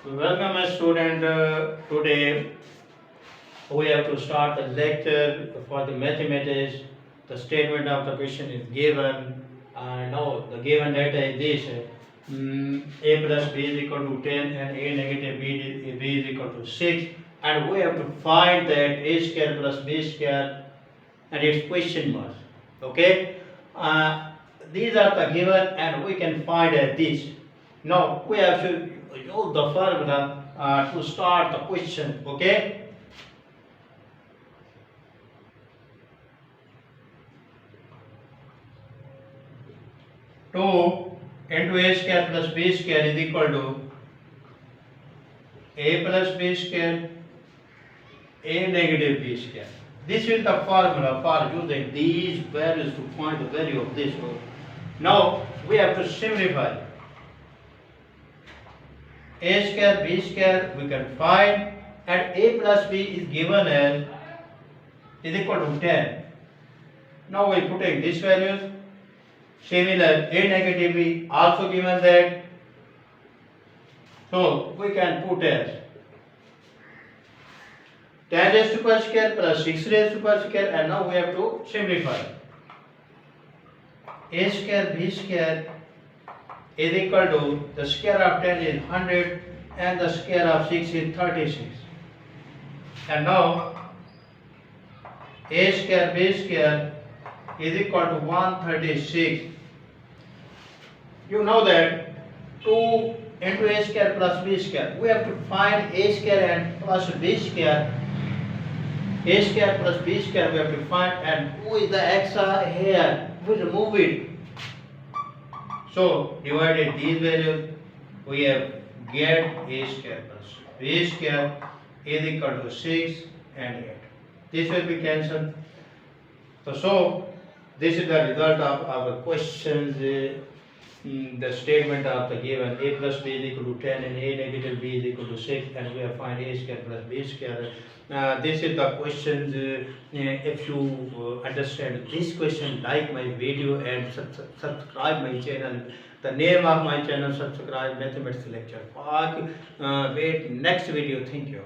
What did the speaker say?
Welcome, my student. Today we have to start the lecture for the mathematics. The statement of the question is given. Now the given data is this: a plus b is equal to 10 and a negative b is equal to 6. And we have to find that a square plus b square and its question mark. Okay? These are the given and we can find this. Now we have to use the formula to start the question. Okay? 2 into a square plus b square is equal to a plus b square a negative b square. This is the formula for using these values to find the value of this. Now we have to simplify. A square b square we can find, and a plus b is given as is equal to 10. Now we are putting these values. Similar, a negative b also given that. So we can put as 10 raised to power square plus 6 raised to power square, and now we have to simplify. A square b square is equal to the square of 10 is 100 and the square of 6 is 36. And now a square b square is equal to 136. You know that 2 into a square plus b square. We have to find a square and plus b square. A square plus b square we have to find, and who is the extra here? We remove it. So divided these values, we have get a square plus b square is equal to 6 and 8. This will be cancelled. So this is the result of our questions. The statement of the given a plus b is equal to 10 and a negative b is equal to 6, and we have find a square plus b square. This is the questions. If you understand this question, like my video and subscribe my channel. The name of my channel, subscribe mathematics lecture. Wait next video. Thank you.